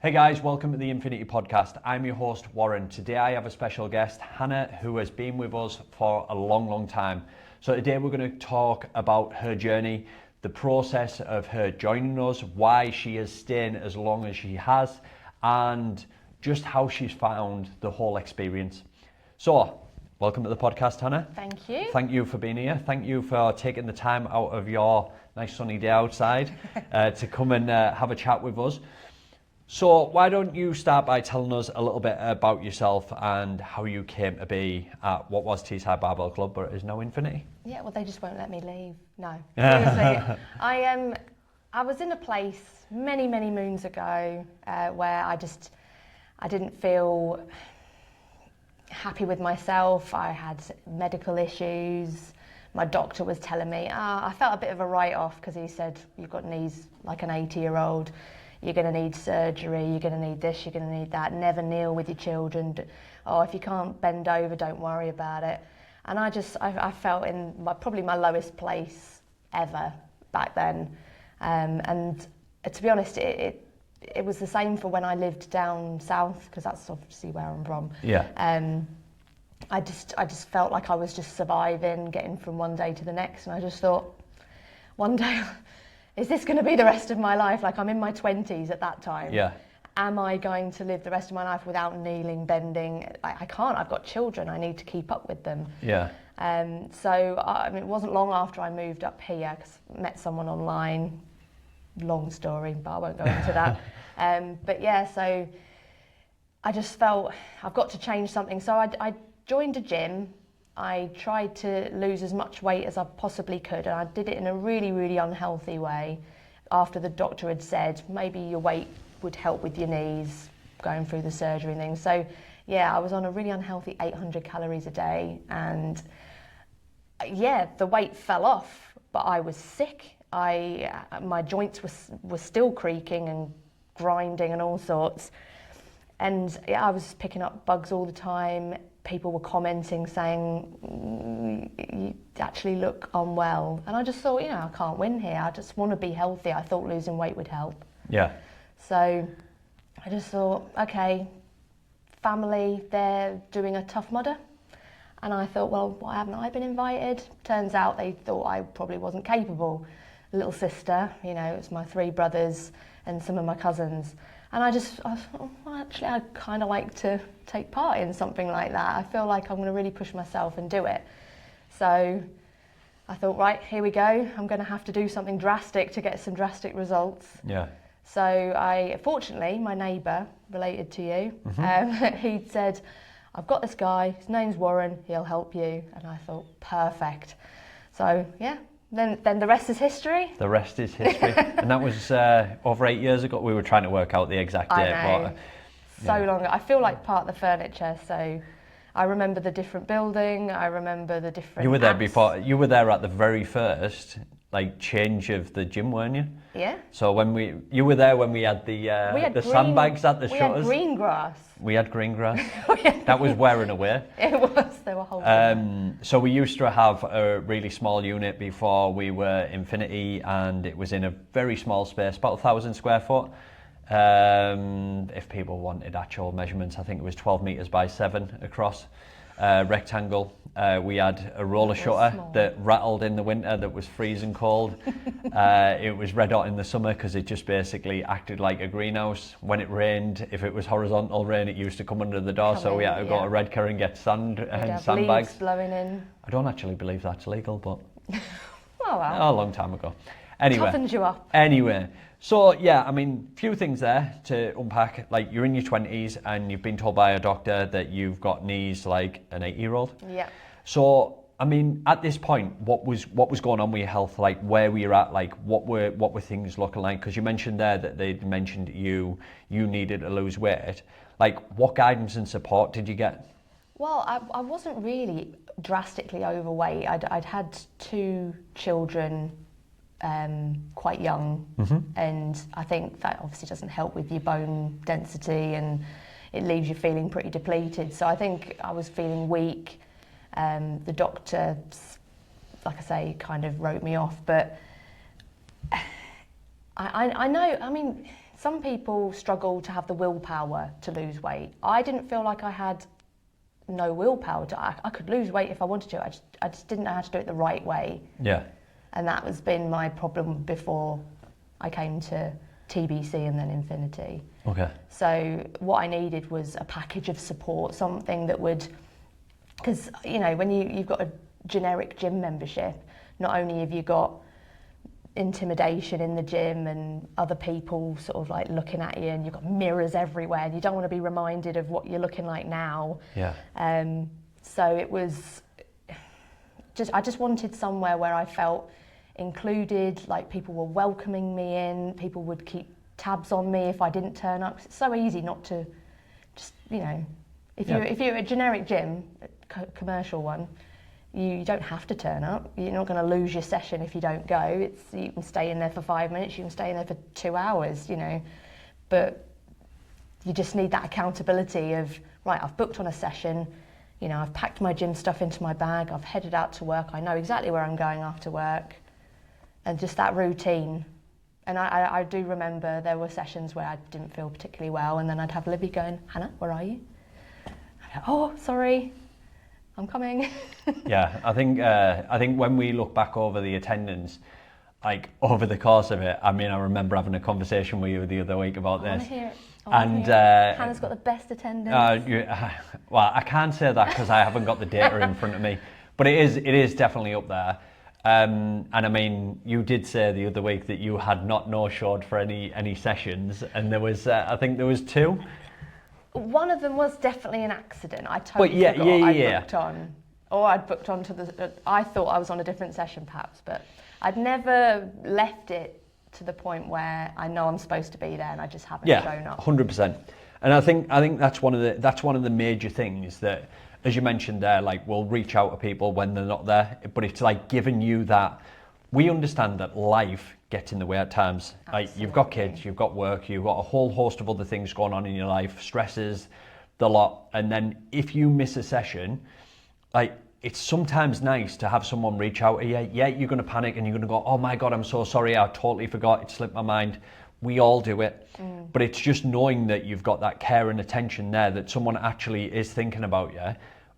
Hey guys, welcome to the Infinity Podcast. I'm your host, Warren. Today I have a special guest, Hannah, who has been with us for a long time. So today we're going to talk about her journey, the process of her joining us, why she is staying as long as she has, and just how she's found the whole experience. So, welcome to the podcast, Hannah. Thank you. Thank you for being here. Thank you for taking the time out of your nice sunny day outside to come and have a chat with us. So why don't you start by telling us a little bit about yourself and how you came to be at what was Teesside Barbell Club, but is now Infinity? Yeah, well, they just won't let me leave. No, seriously. I was in a place many moons ago where I didn't feel happy with myself. I had medical issues. My doctor was telling me, I felt a bit of a write-off because he said, you've got knees like an 80-year-old. You're going to need surgery, you're going to need this, you're going to need that. Never kneel with your children. Oh, if you can't bend over, don't worry about it. And I felt in probably my lowest place ever back then. And to be honest, it was the same for when I lived down south, because that's obviously where I'm from. Yeah. I just felt like I was just surviving, getting from one day to the next. And I just thought, one day, is this going to be the rest of my life? Like, I'm in my 20s at that time. Yeah. Am I going to live the rest of my life without kneeling, bending? I can't. I've got children. I need to keep up with them. Yeah. So it wasn't long after I moved up here, because I met someone online. Long story, but I won't go into that. But yeah, so I just felt I've got to change something. So I joined a gym. I tried to lose as much weight as I possibly could, and I did it in a really unhealthy way after the doctor had said maybe your weight would help with your knees going through the surgery and things. So yeah, I was on a really unhealthy 800 calories a day, and yeah, the weight fell off, but I was sick. My joints were still creaking and grinding and all sorts, and yeah, I was picking up bugs all the time. People were commenting saying, you actually look unwell. And I just thought, I can't win here. I just want to be healthy. I thought losing weight would help. Yeah. So I just thought, okay, family, they're doing a Tough Mudder. And I thought, well, why haven't I been invited? Turns out they thought I probably wasn't capable. Little sister, it's my 3 brothers and some of my cousins. And I thought, well, actually, I'd kind of like to take part in something like that. I feel like I'm going to really push myself and do it. So I thought, right, here we go. I'm going to have to do something drastic to get some drastic results. Yeah. So fortunately, my neighbour, related to you, he said, I've got this guy, his name's Warren, he'll help you. And I thought, perfect. So yeah. Then the rest is history. The rest is history. And that was over 8 years ago. We were trying to work out the exact date. I know. So long. I feel like part of the furniture. So I remember the different building. I remember the different. You were there before. You were there at the very first change of the gym, weren't you? Yeah. So you were there when we had the sandbags at the shutters. We had green grass. We had green grass. That was wearing away. It was. They were holding. So we used to have a really small unit before we were Infinity, and it was in a very small space, about 1,000 square foot. If people wanted actual measurements, I think it was 12 meters by 7 across, rectangle. We had a roller shutter that rattled in the winter, that was freezing cold. It was red hot in the summer because it just basically acted like a greenhouse. When it rained, if it was horizontal rain, it used to come under the door, so we had to go to Redcar and get sand and sandbags. Leaves blowing in. I don't actually believe that's legal, but oh well. A long time ago. Anyway, toughens you up. Anyway, so yeah, few things there to unpack. Like, you're in your 20s and you've been told by a doctor that you've got knees like an 8-year-old. Yeah. So, at this point, what was going on with your health? Like, where were you at? Like, what were things looking like? Because you mentioned there that they mentioned you needed to lose weight. Like, what guidance and support did you get? Well, I wasn't really drastically overweight. I'd had 2 children quite young, and I think that obviously doesn't help with your bone density, and it leaves you feeling pretty depleted. So I think I was feeling weak. The doctor, like I say, kind of wrote me off, but I know, some people struggle to have the willpower to lose weight. I didn't feel like I had no willpower. I could lose weight if I wanted to. I just didn't know how to do it the right way. Yeah. And that has been my problem before I came to TBC and then Infinity. Okay. So what I needed was a package of support, something that would, because when you've got a generic gym membership, not only have you got intimidation in the gym and other people sort of like looking at you, and you've got mirrors everywhere, and you don't want to be reminded of what you're looking like now. Yeah. So it was I just wanted somewhere where I felt included, like people were welcoming me in, people would keep tabs on me if I didn't turn up. It's so easy not to just, if you're a generic gym, commercial one, you don't have to turn up. You're not going to lose your session if you don't go. You can stay in there for 5 minutes, you can stay in there for 2 hours, but you just need that accountability of, right, I've booked on a session, I've packed my gym stuff into my bag, I've headed out to work, I know exactly where I'm going after work, and just that routine. And I do remember there were sessions where I didn't feel particularly well, and then I'd have Libby going, Hannah, where are you? I'd go, oh, sorry, I'm coming. Yeah, I think when we look back over the attendance, like over the course of it, I remember having a conversation with you the other week about this. I hear it. And Hannah's got the best attendance. Well, I can't say that because I haven't got the data in front of me, but it is definitely up there. And you did say the other week that you had not no-showed for any sessions, and there was I think there was 2. One of them was definitely an accident. I totally forgot I'd booked on. Or I'd booked on to I thought I was on a different session perhaps, but I'd never left it to the point where I know I'm supposed to be there and I just haven't shown up. 100%. And I think that's one of the major things that, as you mentioned there, like we'll reach out to people when they're not there, but it's like giving you that. We understand that life gets in the way at times. Like you've got kids, you've got work, you've got a whole host of other things going on in your life, stresses, the lot. And then if you miss a session, like it's sometimes nice to have someone reach out to you. Yeah, you're going to panic and you're going to go, oh my God, I'm so sorry, I totally forgot, it slipped my mind. We all do it. But it's just knowing that you've got that care and attention there, that someone actually is thinking about you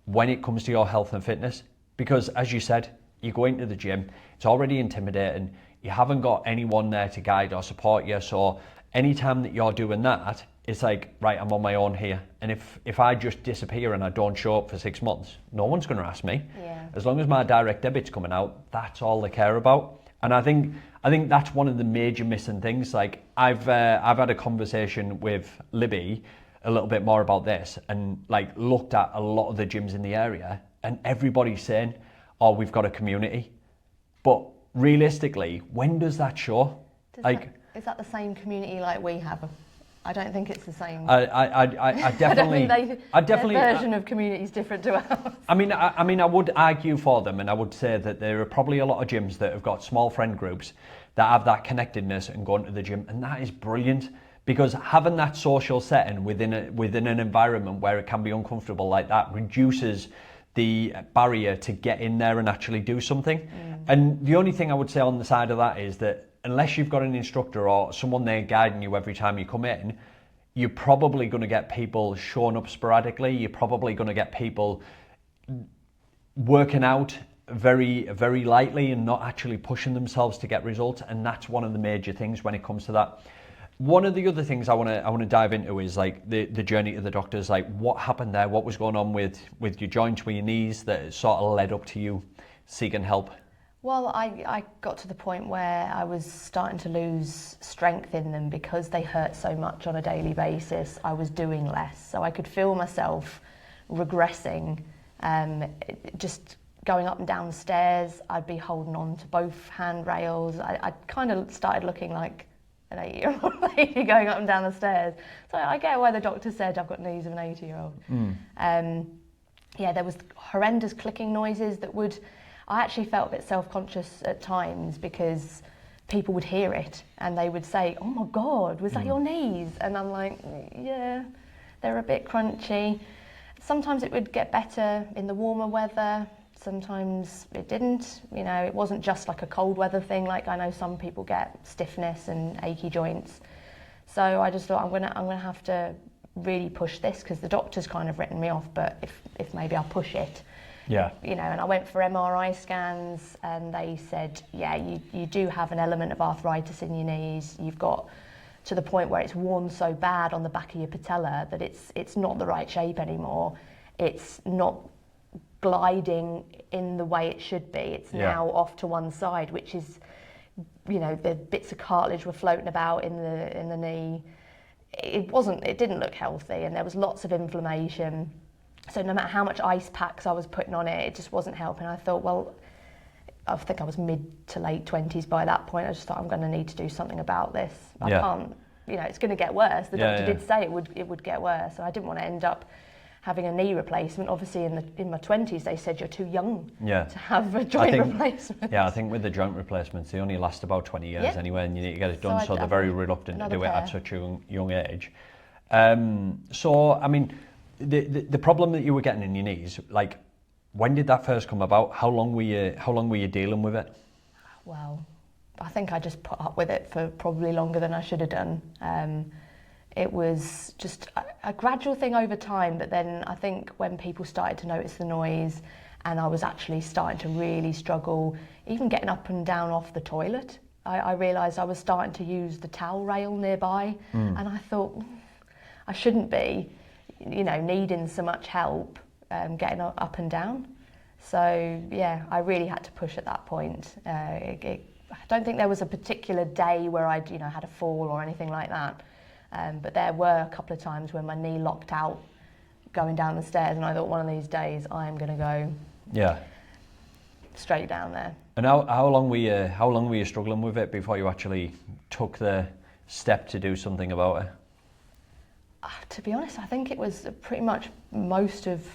when it comes to your health and fitness. Because as you said, you go into the gym, it's already intimidating, you haven't got anyone there to guide or support you. So anytime that you're doing that, it's like, right, I'm on my own here. And if I just disappear and I don't show up for 6 months, no one's going to ask me. Yeah. As long as my direct debit's coming out, that's all they care about. And I think that's one of the major missing things. Like I've had a conversation with Libby a little bit more about this, and like looked at a lot of the gyms in the area, and everybody's saying, oh, we've got a community. But realistically, when does that show? Is that the same community like we have? I don't think it's the same. I definitely. Their version of community is different to ours. I would argue for them, and I would say that there are probably a lot of gyms that have got small friend groups that have that connectedness and going to the gym, and that is brilliant, because having that social setting within an environment where it can be uncomfortable like that reduces the barrier to get in there and actually do something. And the only thing I would say on the side of that is that unless you've got an instructor or someone there guiding you every time you come in, you're probably going to get people showing up sporadically. You're probably going to get people working out very, very lightly and not actually pushing themselves to get results. And that's one of the major things when it comes to that. One of the other things I want to dive into is like the journey to the doctors. Like what happened there? What was going on with your joints, with your knees, that sort of led up to you seeking help? Well, I got to the point where I was starting to lose strength in them because they hurt so much on a daily basis. I was doing less, so I could feel myself regressing. Just going up and down the stairs, I'd be holding on to both handrails. I kind of started looking like an 80-year-old lady going up and down the stairs. So I get why the doctor said I've got knees of an 80-year-old. There was horrendous clicking noises that would... I actually felt a bit self-conscious at times because people would hear it and they would say, oh my God, was that your knees? And I'm like, yeah, they're a bit crunchy. Sometimes it would get better in the warmer weather. Sometimes it didn't. You know, it wasn't just like a cold weather thing. Like I know some people get stiffness and achy joints. So I just thought I'm gonna have to really push this, because the doctor's kind of written me off, but if maybe I'll push it. Yeah. You know, and I went for MRI scans and they said, yeah, you do have an element of arthritis in your knees. You've got to the point where it's worn so bad on the back of your patella that it's not the right shape anymore. It's not gliding in the way it should be. It's now off to one side, which is, you know, the bits of cartilage were floating about in the knee. It didn't look healthy, and there was lots of inflammation. So no matter how much ice packs I was putting on it, it just wasn't helping. I thought, well, I think I was mid to late 20s by that point. I just thought, I'm going to need to do something about this. I can't, you know, it's going to get worse. The doctor did say it would get worse. And I didn't want to end up having a knee replacement. Obviously, in my 20s, they said you're too young to have a joint replacement. Yeah, I think with the joint replacements, they only last about 20 years anyway, and you need to get it done. So they're very reluctant to do it at such a young age. So, I mean, the problem that you were getting in your knees, like, when did that first come about? How long were you dealing with it? Well, I think I just put up with it for probably longer than I should have done. It was just a gradual thing over time, but then I think when people started to notice the noise and I was actually starting to really struggle, even getting up and down off the toilet, I realised I was starting to use the towel rail nearby, and I thought, I shouldn't be, you know, needing so much help getting up and down. So yeah, I really had to push at that point. I don't think there was a particular day where I'd, you know, had a fall or anything like that. But there were a couple of times when my knee locked out going down the stairs, and I thought, one of these days I am going to go straight down there. And how long were you struggling with it before you actually took the step to do something about it? To be honest, I think it was pretty much most of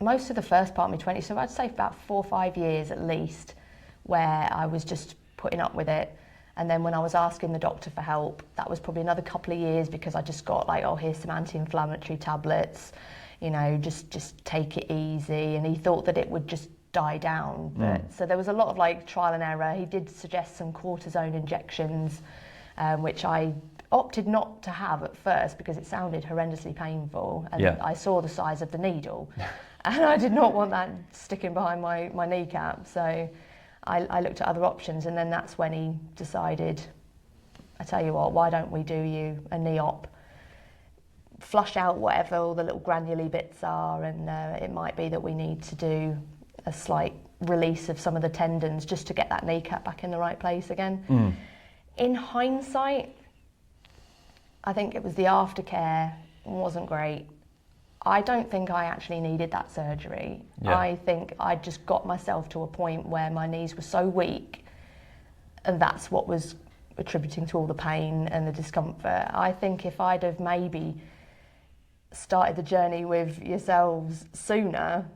the first part of my 20s. So I'd say about 4 or 5 years at least, where I was just putting up with it. And then when I was asking the doctor for help, that was probably another couple of years, because I just got like, oh, here's some anti-inflammatory tablets, you know, just take it easy. And he thought that it would just die down. But so there was a lot of like trial and error. He did suggest some cortisone injections, which I opted not to have at first because it sounded horrendously painful. And I saw the size of the needle and I did not want that sticking behind my kneecap. So I looked at other options, and then that's when he decided, I tell you what, why don't we do you a knee op, flush out whatever all the little granular bits are, and it might be that we need to do a slight release of some of the tendons just to get that kneecap back in the right place again. In hindsight, I think it was the aftercare wasn't great. I don't think I actually needed that surgery. I think I just got myself to a point where my knees were so weak, and that's what was attributing to all the pain and the discomfort. I think if I'd have maybe started the journey with yourselves sooner,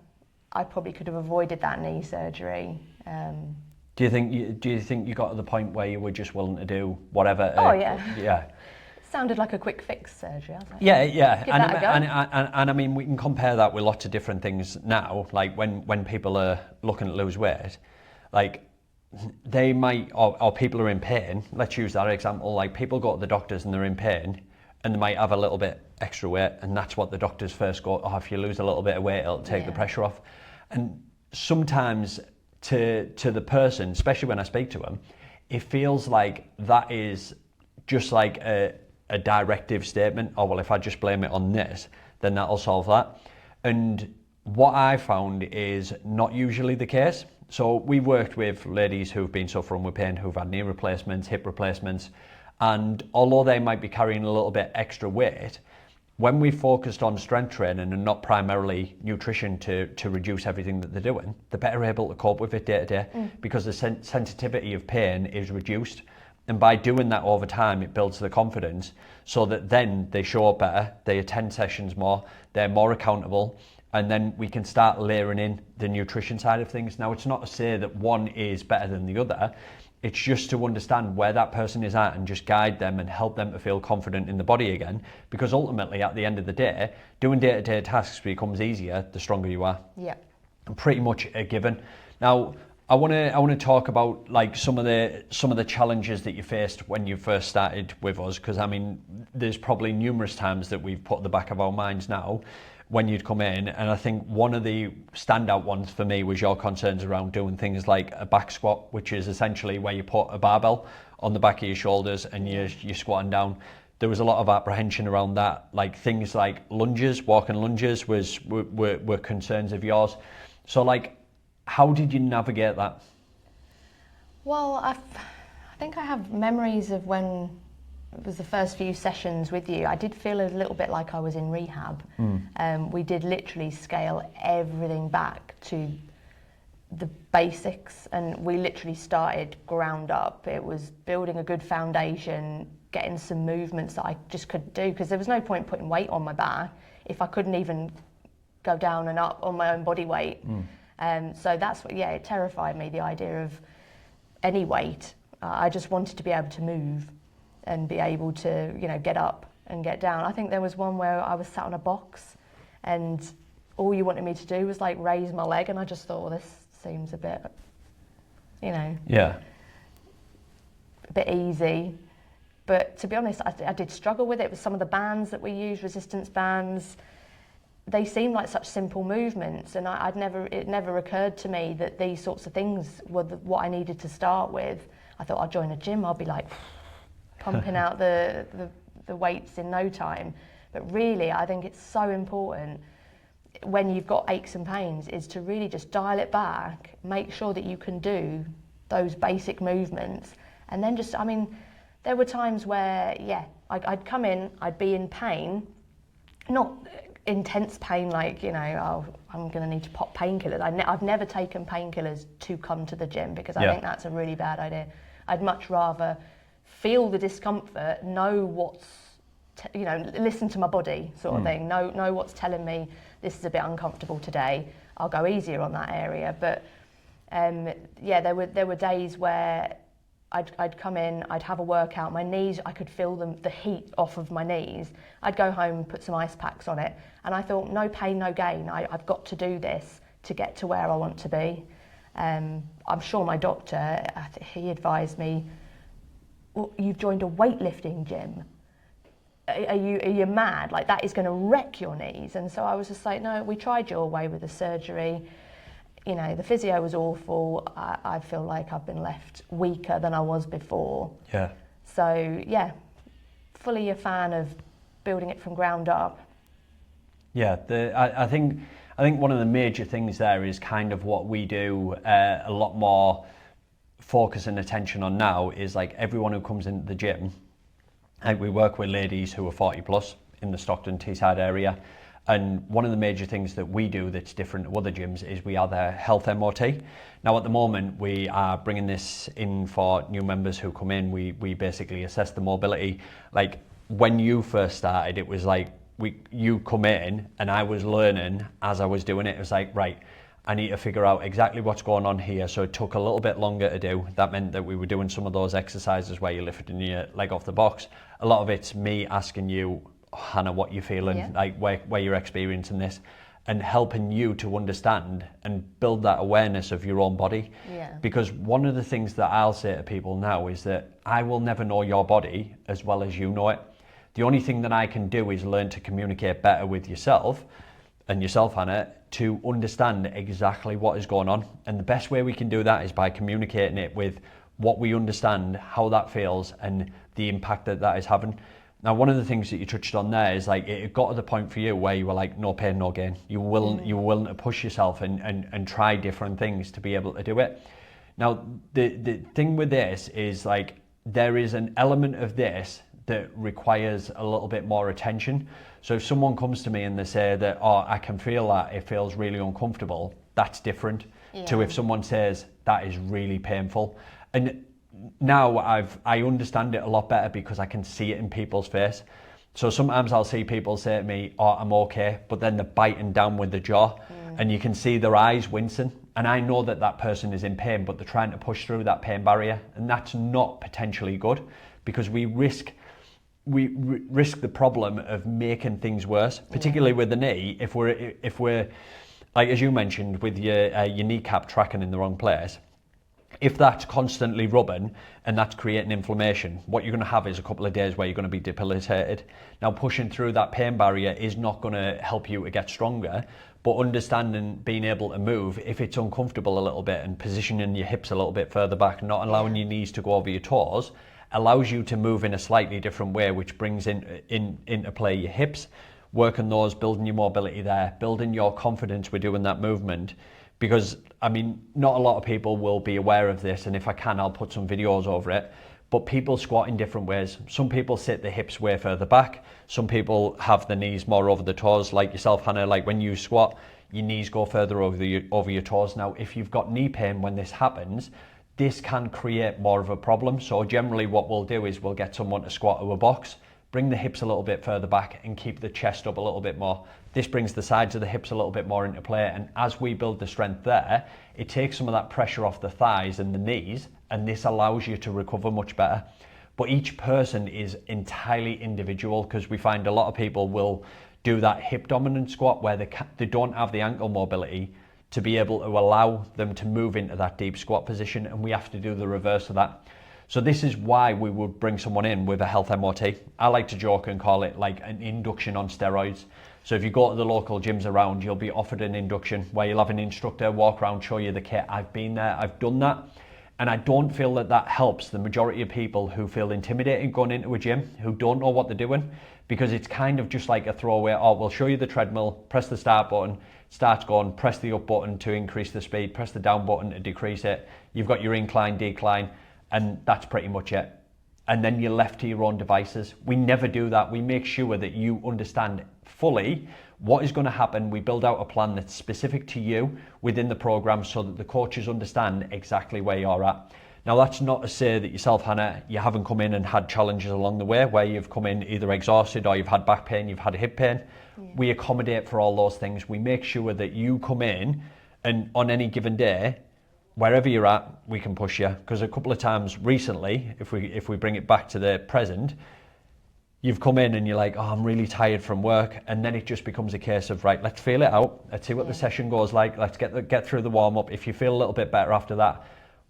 I probably could have avoided that knee surgery. Do you think you got to the point where you were just willing to do whatever? Oh yeah. Sounded like a quick fix surgery. I was like, yeah. Give that a go. And I mean, we can compare that with lots of different things now. Like when people are looking to lose weight, like they might, or people are in pain. Let's use that example. Like people go to the doctors and they're in pain, and they might have a little bit extra weight, and that's what the doctors first go, oh, if you lose a little bit of weight, it'll take the pressure off. And sometimes to the person, especially when I speak to them, it feels like that is just like a directive statement. Oh, well, if I just blame it on this, then that'll solve that. And what I found is not usually the case. So we worked with ladies who've been suffering with pain, who've had knee replacements, hip replacements, and although they might be carrying a little bit extra weight, when we focused on strength training and not primarily nutrition to reduce everything that they're doing, they're better able to cope with it day to day, because the sensitivity of pain is reduced. And by doing that over time, it builds the confidence so that then they show up better, they attend sessions more, they're more accountable, and then we can start layering in the nutrition side of things. Now, it's not to say that one is better than the other. It's just to understand where that person is at and just guide them and help them to feel confident in the body again. Because ultimately, at the end of the day, doing day-to-day tasks becomes easier the stronger you are. Yeah. Pretty much a given. Now, I want to talk about like some of the challenges that you faced when you first started with us, because I mean there's probably numerous times that we've put at the back of our minds now when you'd come in, and I think one of the standout ones for me was your concerns around doing things like a back squat, which is essentially where you put a barbell on the back of your shoulders and you're squatting down. There was a lot of apprehension around that, like things like lunges, walking lunges were concerns of yours. So like, how did you navigate that? Well, I think I have memories of when it was the first few sessions with you. I did feel a little bit like I was in rehab. We did literally scale everything back to the basics, and we literally started ground up. It was building a good foundation, getting some movements that I just could do, because there was no point putting weight on my back if I couldn't even go down and up on my own body weight. So that's what, it terrified me, the idea of any weight. I just wanted to be able to move and be able to, get up and get down. I think there was one where I was sat on a box and all you wanted me to do was like raise my leg, and I just thought, well, this seems a bit, a bit easy. But to be honest, I did struggle with it. With some of the bands that we use, resistance bands, they seemed like such simple movements, and it never occurred to me that these sorts of things were what I needed to start with. I thought I'd join a gym, I'll be like pumping out the weights in no time. But really, I think it's so important when you've got aches and pains is to really just dial it back, make sure that you can do those basic movements, and then just, there were times where, I'd come in, I'd be in pain, not intense pain like, I'm going to need to pop painkillers. I've never taken painkillers to come to the gym, because I think that's a really bad idea. I'd much rather feel the discomfort, know what's, listen to my body sort of thing, know what's telling me this is a bit uncomfortable today. I'll go easier on that area. But there were days where I'd come in, I'd have a workout, my knees, I could feel the heat off of my knees. I'd go home, put some ice packs on it, and I thought, no pain, no gain. I've got to do this to get to where I want to be. I'm sure my doctor, he advised me, well, you've joined a weightlifting gym. Are you mad? Like, that is going to wreck your knees. And so I was just like, no, we tried your way with the surgery. The physio was awful. I feel like I've been left weaker than I was before. Yeah. So, fully a fan of building it from ground up. Yeah, I think one of the major things there is kind of what we do a lot more focus and attention on now is like everyone who comes into the gym. Like, we work with ladies who are 40 plus in the Stockton Teesside area. And one of the major things that we do that's different to other gyms is we are their health MOT. Now, at the moment, we are bringing this in for new members who come in. We basically assess the mobility. Like, when you first started, it was like you come in and I was learning as I was doing it. It was like, right, I need to figure out exactly what's going on here. So it took a little bit longer to do. That meant that we were doing some of those exercises where you're lifting your leg off the box. A lot of it's me asking you, Hannah, what you're feeling, like where you're experiencing this, and helping you to understand and build that awareness of your own body. Because one of the things that I'll say to people now is that I will never know your body as well as you know it. The only thing that I can do is learn to communicate better with yourself, Hannah, to understand exactly what is going on. And the best way we can do that is by communicating it with what we understand, how that feels, and the impact that is having. Now, one of the things that you touched on there is like it got to the point for you where you were like, no pain, no gain. You were willing to push yourself and try different things to be able to do it. Now, the thing with this is like there is an element of this that requires a little bit more attention. So if someone comes to me and they say that, oh, I can feel that it feels really uncomfortable, that's different to if someone says that is really painful. And now I understand it a lot better because I can see it in people's face. So sometimes I'll see people say to me, oh, I'm okay, but then they're biting down with the jaw and you can see their eyes wincing. And I know that that person is in pain, but they're trying to push through that pain barrier. And that's not potentially good because we risk the problem of making things worse, particularly with the knee. If we're like, as you mentioned, with your kneecap tracking in the wrong place, If that's constantly rubbing and that's creating inflammation, what you're going to have is a couple of days where you're going to be debilitated. Now, pushing through that pain barrier is not going to help you to get stronger, but understanding, being able to move, if it's uncomfortable a little bit, and positioning your hips a little bit further back, not allowing your knees to go over your toes, allows you to move in a slightly different way, which brings into play your hips, working those, building your mobility there, building your confidence with doing that movement. Because, I mean, not a lot of people will be aware of this, and if I can, I'll put some videos over it. But people squat in different ways. Some people sit the hips way further back. Some people have the knees more over the toes, like yourself, Hannah. Like when you squat, your knees go further over your toes. Now, if you've got knee pain when this happens, this can create more of a problem. So generally what we'll do is we'll get someone to squat to a box, bring the hips a little bit further back and keep the chest up a little bit more. This brings the sides of the hips a little bit more into play, and as we build the strength there, it takes some of that pressure off the thighs and the knees, and this allows you to recover much better. But each person is entirely individual, because we find a lot of people will do that hip dominant squat where they don't have the ankle mobility to be able to allow them to move into that deep squat position, and we have to do the reverse of that. So this is why we would bring someone in with a health MOT. I like to joke and call it like an induction on steroids. So if you go to the local gyms around, you'll be offered an induction where you'll have an instructor walk around, show you the kit. I've been there, I've done that. And I don't feel that that helps the majority of people who feel intimidated going into a gym, who don't know what they're doing, because it's kind of just like a throwaway. Oh, we'll show you the treadmill, press the start button, starts going, press the up button to increase the speed, press the down button to decrease it. You've got your incline, decline, and that's pretty much it. And then you're left to your own devices. We never do that. We make sure that you understand fully what is going to happen. We build out a plan that's specific to you within the program so that the coaches understand exactly where you're at. Now, that's not to say that yourself, Hannah, you haven't come in and had challenges along the way where you've come in either exhausted or you've had back pain, you've had hip pain. Yeah. We accommodate for all those things. We make sure that you come in and on any given day, wherever you're at, we can push you. Because a couple of times recently, if we bring it back to the present, you've come in and you're like, oh, I'm really tired from work. And then it just becomes a case of, right, let's feel it out. Let's see what the session goes like. Let's get through the warm up. If you feel a little bit better after that,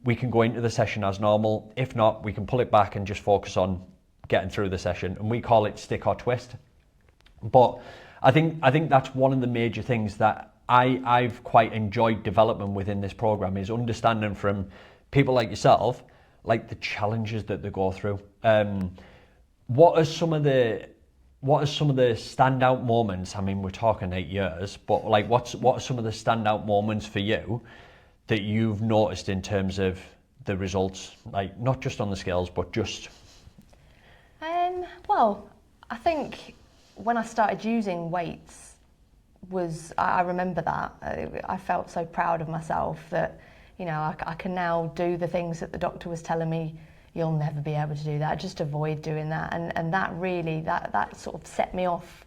we can go into the session as normal. If not, we can pull it back and just focus on getting through the session. And we call it stick or twist. But I think that's one of the major things that I've quite enjoyed development within this program, is understanding from people like yourself, like the challenges that they go through. What are some of the standout moments? I mean, we're talking 8 years, but like, what are some of the standout moments for you that you've noticed in terms of the results, like not just on the scales, but just? Well, I think when I started using weights, I remember that. I felt so proud of myself that, you know, I can now do the things that the doctor was telling me, you'll never be able to do that, just avoid doing that. And that really, that sort of set me off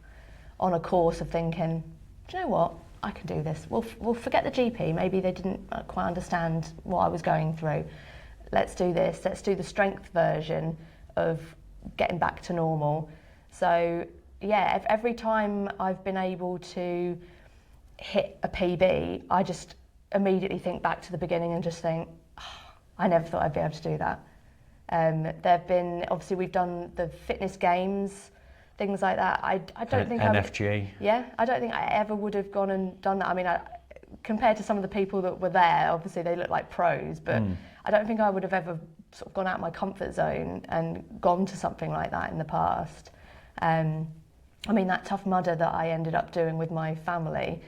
on a course of thinking, do you know what, I can do this. We'll forget the GP, maybe they didn't quite understand what I was going through. Let's do this, let's do the strength version of getting back to normal. So yeah, every time I've been able to hit a PB, I just immediately think back to the beginning and just think, oh, I never thought I'd be able to do that. There've been, obviously we've done the fitness games, things like that. I don't think NFG. I don't think I ever would have gone and done that. I mean, compared to some of the people that were there, obviously they look like pros, but I don't think I would have ever sort of gone out of my comfort zone and gone to something like that in the past. I mean, that Tough Mudder that I ended up doing with my family,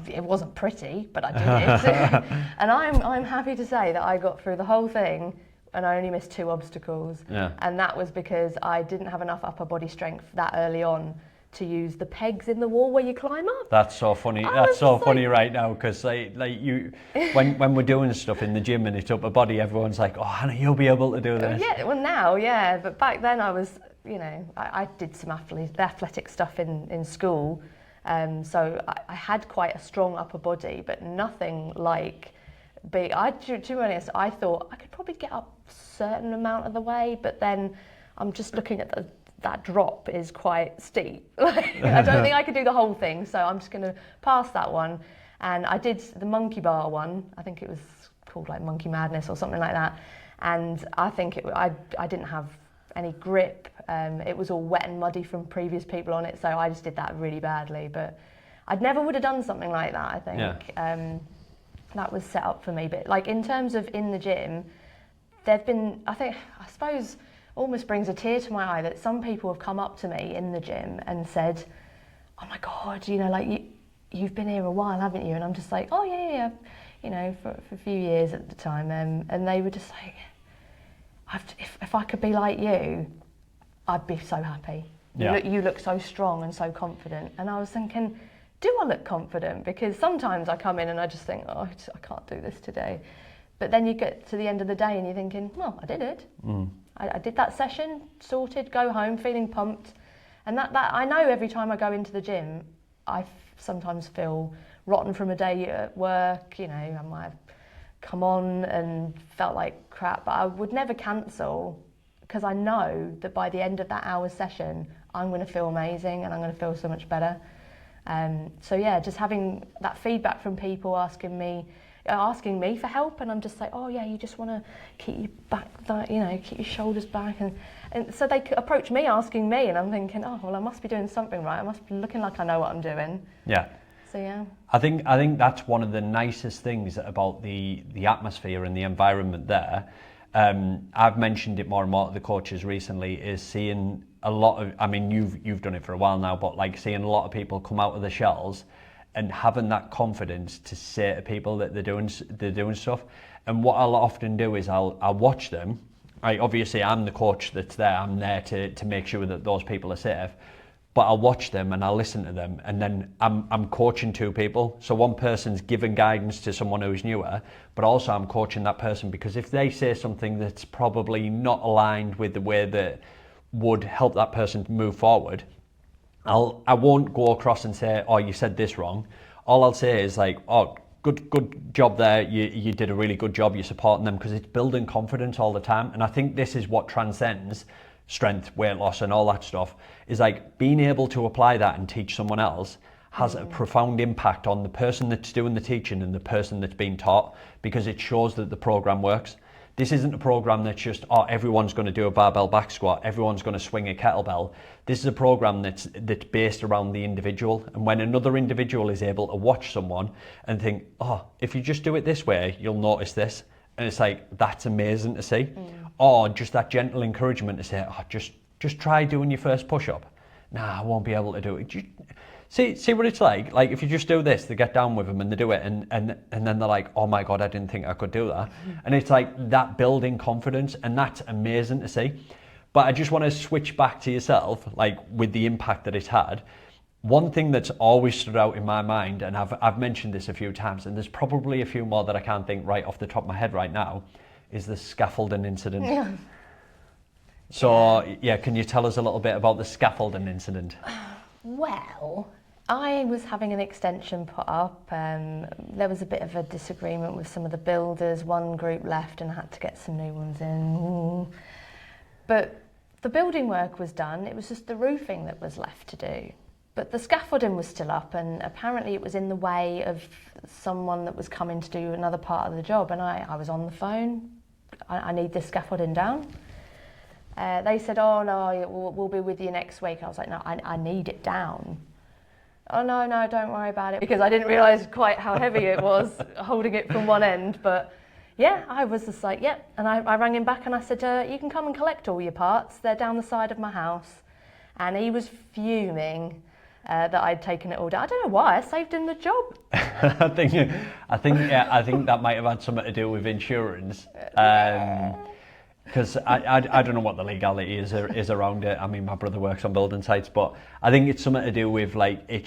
it wasn't pretty, but I did it. And I'm happy to say that I got through the whole thing and I only missed 2 obstacles. Yeah. And that was because I didn't have enough upper body strength that early on to use the pegs in the wall where you climb up. That's so funny. That's so funny right now, because like you, when we're doing stuff in the gym and it's upper body, everyone's like, oh, Hannah, you'll be able to do this. Yeah, well now, yeah. But back then I was, you know, I did some athletic stuff in school. So I had quite a strong upper body, but nothing like big. To be honest, I thought I could probably get up a certain amount of the way, but then I'm just looking at that drop is quite steep. I don't think I could do the whole thing, so I'm just going to pass that one. And I did the monkey bar one. I think it was called like Monkey Madness or something like that. And I think I didn't have any grip. It was all wet and muddy from previous people on it, so I just did that really badly. But I'd never would have done something like that, I think. Yeah. That was set up for me. But like in terms of in the gym, there've been, I suppose, almost brings a tear to my eye that some people have come up to me in the gym and said, oh my God, you know, like you've been here a while, haven't you? And I'm just like, oh yeah, you know, for a few years at the time. And they were just like, if I could be like you, I'd be so happy. Yeah. You look so strong and so confident. And I was thinking, do I look confident? Because sometimes I come in and I just think, oh, I can't do this today. But then you get to the end of the day and you're thinking, well, I did it. I did that session, sorted, go home, feeling pumped. And that I know every time I go into the gym, I sometimes feel rotten from a day at work. You know, I might have come on and felt like crap, but I would never cancel because I know that by the end of that hour's session, I'm going to feel amazing and I'm going to feel so much better. So yeah, just having that feedback from people asking me for help, and I'm just like, oh yeah, you just want to keep your back, you know, keep your shoulders back, and so they approach me asking me, and I'm thinking, oh well, I must be doing something right. I must be looking like I know what I'm doing. Yeah. So yeah. I think that's one of the nicest things about the atmosphere and the environment there. I've mentioned it more and more to the coaches recently, is seeing a lot of, I mean, you've done it for a while now, but like seeing a lot of people come out of the shells and having that confidence to say to people that they're doing stuff. And what I'll often do is I'll watch them. Obviously I'm the coach that's there. I'm there to make sure that those people are safe. But I'll watch them and I'll listen to them, and then I'm coaching two people. So one person's giving guidance to someone who's newer, but also I'm coaching that person, because if they say something that's probably not aligned with the way that would help that person move forward, I won't go across and say, oh, you said this wrong. All I'll say is like, oh, good job there. You did a really good job. You're supporting them, because it's building confidence all the time. And I think this is what transcends strength, weight loss and all that stuff, is like being able to apply that and teach someone else has a profound impact on the person that's doing the teaching and the person that's being taught, because it shows that the program works. This isn't a program that's just, oh, everyone's going to do a barbell back squat, everyone's going to swing a kettlebell. This is a program that's based around the individual. And when another individual is able to watch someone and think, oh, if you just do it this way, you'll notice this. And it's like, that's amazing to see. Or just that gentle encouragement to say, oh, just try doing your first push-up. Nah, I won't be able to do it. See what it's like? Like, if you just do this, they get down with them and they do it, and then they're like, oh my God, I didn't think I could do that. And it's like that building confidence, and that's amazing to see. But I just want to switch back to yourself, like with the impact that it's had. One thing that's always stood out in my mind, and I've mentioned this a few times, and there's probably a few more that I can't think right off the top of my head right now, is the scaffolding incident. Yeah. So, yeah, can you tell us a little bit about the scaffolding incident? Well, I was having an extension put up. There was a bit of a disagreement with some of the builders. One group left and I had to get some new ones in. But the building work was done. It was just the roofing that was left to do. But the scaffolding was still up, and apparently it was in the way of someone that was coming to do another part of the job. And I was on the phone. I need this scaffolding down. They said, oh no, we'll be with you next week. I was like, no, I need it down. Oh no, don't worry about it, because I didn't realise quite how heavy it was holding it from one end. But yeah, I was just like, yep. And I rang him back and I said, you can come and collect all your parts. They're down the side of my house. And he was fuming that I'd taken it all down. I don't know why, I saved him the job. I think that might have had something to do with insurance. Because I don't know what the legality is around it. I mean, my brother works on building sites, but I think it's something to do with like they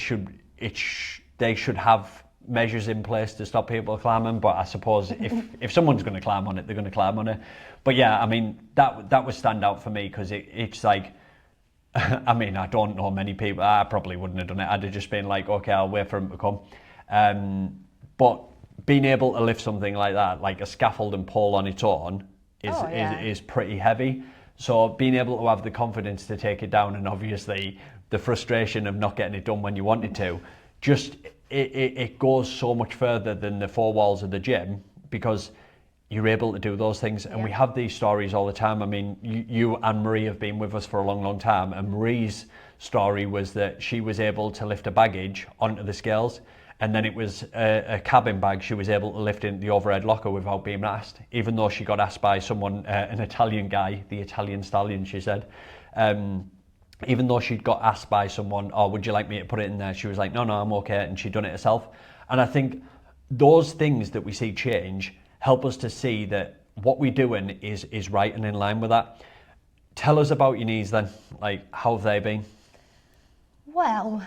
should have measures in place to stop people climbing. But I suppose if someone's going to climb on it, they're going to climb on it. But yeah, I mean that would stand out for me, because it's like, I mean, I don't know many people. I probably wouldn't have done it. I'd have just been like, okay, I'll wait for him to come. But being able to lift something like that, like a scaffolding pole on its own, is pretty heavy. So being able to have the confidence to take it down, and obviously the frustration of not getting it done when you wanted to, just it goes so much further than the four walls of the gym, because you're able to do those things. And we have these stories all the time. I mean, you and Marie have been with us for a long, long time. And Marie's story was that she was able to lift a baggage onto the scales. And then it was a cabin bag she was able to lift into the overhead locker without being asked, even though she got asked by someone, an Italian guy, the Italian stallion, she said. Even though she'd got asked by someone, oh, would you like me to put it in there? She was like, no, I'm okay. And she'd done it herself. And I think those things that we see change help us to see that what we're doing is right and in line with that. Tell us about your knees then. Like, how have they been? Well,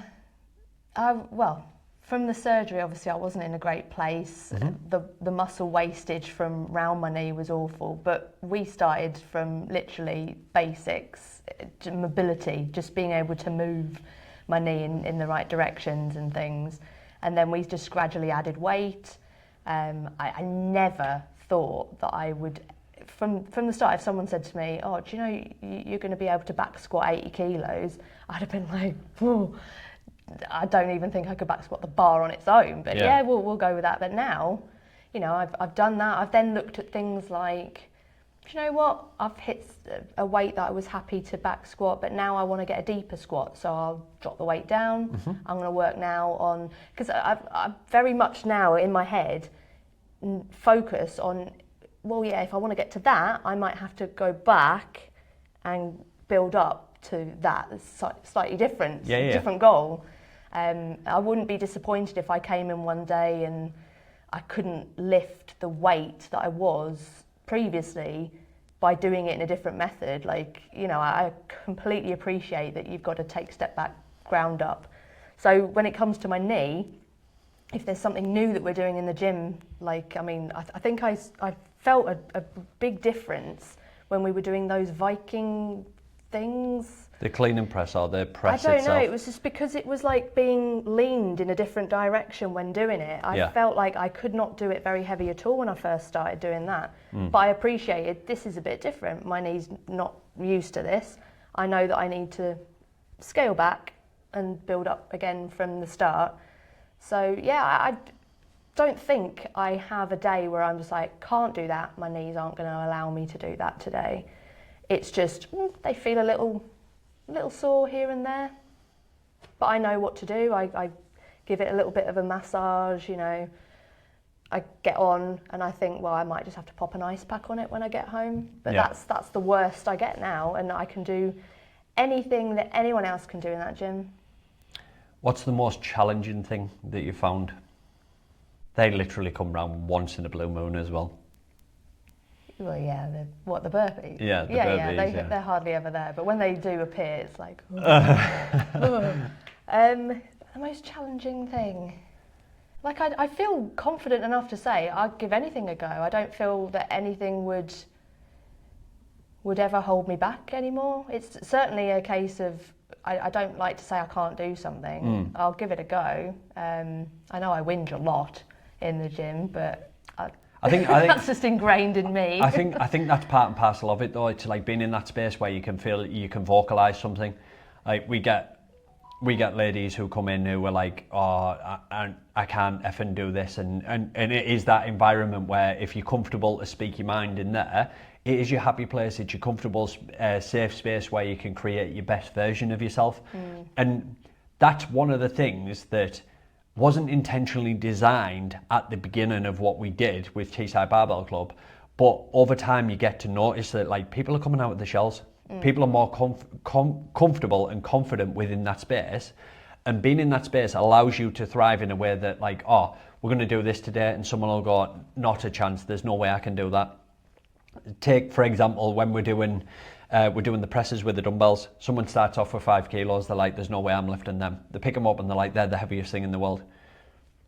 from the surgery, obviously, I wasn't in a great place. The muscle wastage from round my knee was awful, but we started from literally basics, mobility, just being able to move my knee in the right directions and things. And then we just gradually added weight. I never thought that I would, from the start, if someone said to me, oh, do you know you're going to be able to back squat 80 kilos? I'd have been like, whoa. I don't even think I could back squat the bar on its own, but yeah, we'll go with that. But now, you know, I've done that. I've then looked at things like, do you know what? I've hit a weight that I was happy to back squat, but now I want to get a deeper squat, so I'll drop the weight down. I'm going to work now on, because I've very much now in my head focus on, well, yeah, if I want to get to that, I might have to go back and build up to that. It's slightly different, different goal. I wouldn't be disappointed if I came in one day and I couldn't lift the weight that I was previously by doing it in a different method. Like, you know, I completely appreciate that you've got to take step back, ground up. So when it comes to my knee, if there's something new that we're doing in the gym, like, I mean, I think I felt a big difference when we were doing those Viking things. The clean and press or the press I don't itself? know, it was just because it was like being leaned in a different direction when doing it. I felt like I could not do it very heavy at all when I first started doing that. But I appreciated this is a bit different. My knee's not used to this. I know that I need to scale back and build up again from the start. So yeah, I don't think I have a day where I'm just like, can't do that. My knees aren't going to allow me to do that today. It's just, they feel a little sore here and there, but I know what to do. I give it a little bit of a massage, you know. I get on and I think, well, I might just have to pop an ice pack on it when I get home. But that's the worst I get now, and I can do anything that anyone else can do in that gym. What's the most challenging thing that you found? They literally come round once in a blue moon as well. Well, yeah, the burpees? Yeah, the burpees, they're hardly ever there, but when they do appear, it's like, the most challenging thing. Like, I feel confident enough to say I'd give anything a go. I don't feel that anything would ever hold me back anymore. It's certainly a case of, I don't like to say I can't do something. I'll give it a go. I know I whinge a lot in the gym, but I think that's just ingrained in me. I think that's part and parcel of it, though. It's like being in that space where you can feel you can vocalize something. Like we get ladies who come in who are like, oh, I can't effing do this, and it is that environment where if you're comfortable to speak your mind in there, it is your happy place. It's your comfortable, safe space where you can create your best version of yourself, and that's one of the things that wasn't intentionally designed at the beginning of what we did with Teesside Barbell Club, but over time you get to notice that like people are coming out of the shells. People are more comfortable and confident within that space, and being in that space allows you to thrive in a way that like, oh, we're going to do this today, and someone will go, not a chance, there's no way I can do that. Take for example when we're doing the presses with the dumbbells. Someone starts off with 5 kilos, they're like, there's no way I'm lifting them. They pick them up and they're like, they're the heaviest thing in the world.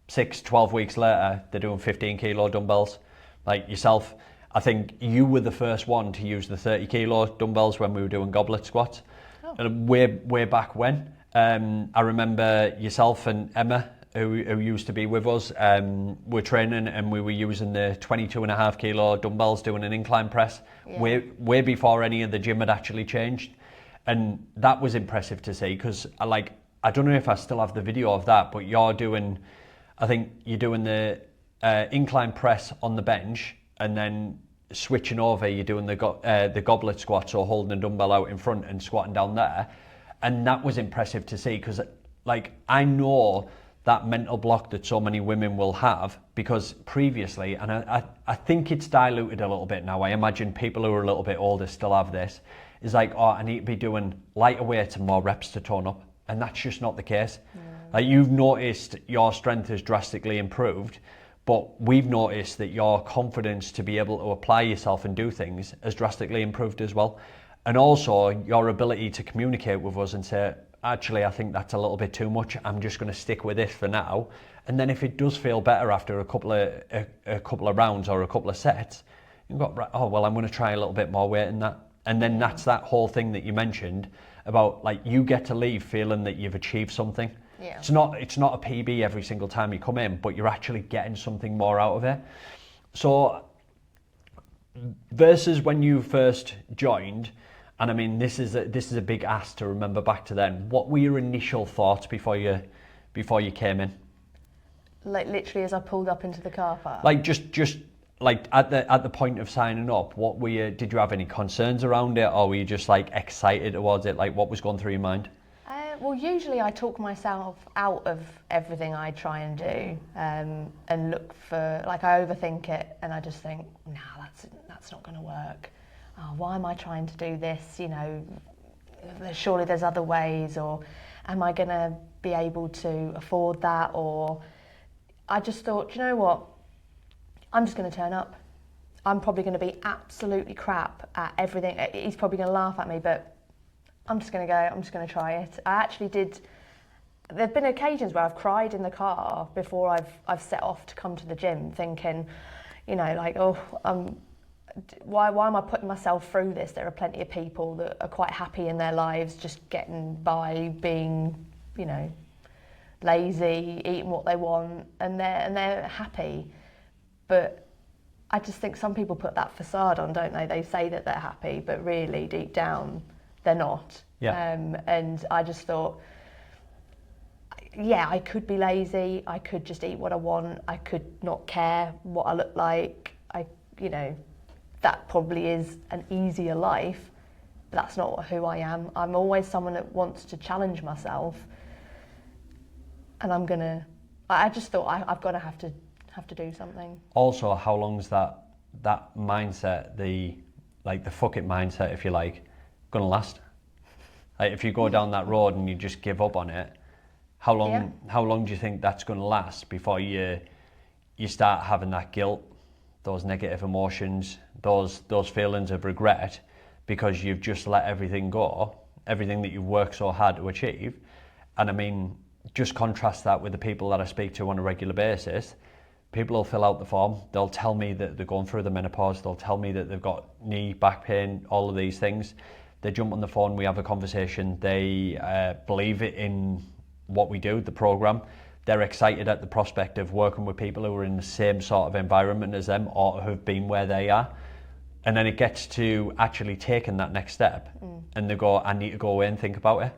6-12 weeks later, they're doing 15 kilo dumbbells. Like yourself, I think you were the first one to use the 30 kilo dumbbells when we were doing goblet squats. Way back when. I remember yourself and Emma, who used to be with us, were training and we were using the 22.5 kilo dumbbells doing an incline press way before any of the gym had actually changed. And that was impressive to see, because I don't know if I still have the video of that, but you're doing the incline press on the bench, and then switching over, you're doing the goblet squats or holding a dumbbell out in front and squatting down there. And that was impressive to see, because like I know that mental block that so many women will have, because previously, and I think it's diluted a little bit now, I imagine people who are a little bit older still have this, is like, oh, I need to be doing lighter weights and more reps to tone up. And that's just not the case. Like, you've noticed your strength has drastically improved, but we've noticed that your confidence to be able to apply yourself and do things has drastically improved as well. And also your ability to communicate with us and say, actually, I think that's a little bit too much. I'm just going to stick with this for now. And then if it does feel better after a couple of rounds or a couple of sets, you've got, oh, well, I'm going to try a little bit more weight in that. And then that's that whole thing that you mentioned about, like, you get to leave feeling that you've achieved something. Yeah. It's not a PB every single time you come in, but you're actually getting something more out of it. So versus when you first joined, and I mean, this is a big ask to remember back to then. What were your initial thoughts before you came in? Like literally as I pulled up into the car park. Like just like at the point of signing up, did you have any concerns around it, or were you just like excited towards it? Like, what was going through your mind? Well, usually I talk myself out of everything I try and do, and look for, like, I overthink it, and I just think, no, that's not going to work. Oh, why am I trying to do this? You know, surely there's other ways, or am I going to be able to afford that? Or I just thought, you know what? I'm just going to turn up. I'm probably going to be absolutely crap at everything. He's probably going to laugh at me, but I'm just going to go, I'm just going to try it. I actually did, there've been occasions where I've cried in the car before I've set off to come to the gym, thinking, you know, like, oh, why am I putting myself through this? There are plenty of people that are quite happy in their lives, just getting by, being, you know, lazy, eating what they want, and they're happy. But I just think some people put that facade on, don't they? They say that they're happy, but really deep down, they're not. Yeah. And I just thought, yeah, I could be lazy. I could just eat what I want. I could not care what I look like. You know, that probably is an easier life, but that's not who I am. I'm always someone that wants to challenge myself, and I just thought I've got to have to do something. Also, how long's that mindset, the fuck it mindset, if you like, gonna last? Like, if you go down that road and you just give up on it, how long do you think that's gonna last before you start having that guilt, those negative emotions, those feelings of regret, because you've just let everything go, everything that you've worked so hard to achieve? And I mean, just contrast that with the people that I speak to on a regular basis. People will fill out the form, they'll tell me that they're going through the menopause, they'll tell me that they've got knee, back pain, all of these things. They jump on the phone, we have a conversation, they believe in what we do, the program. They're excited at the prospect of working with people who are in the same sort of environment as them, or have been where they are. And then it gets to actually taking that next step, and they go, I need to go away and think about it.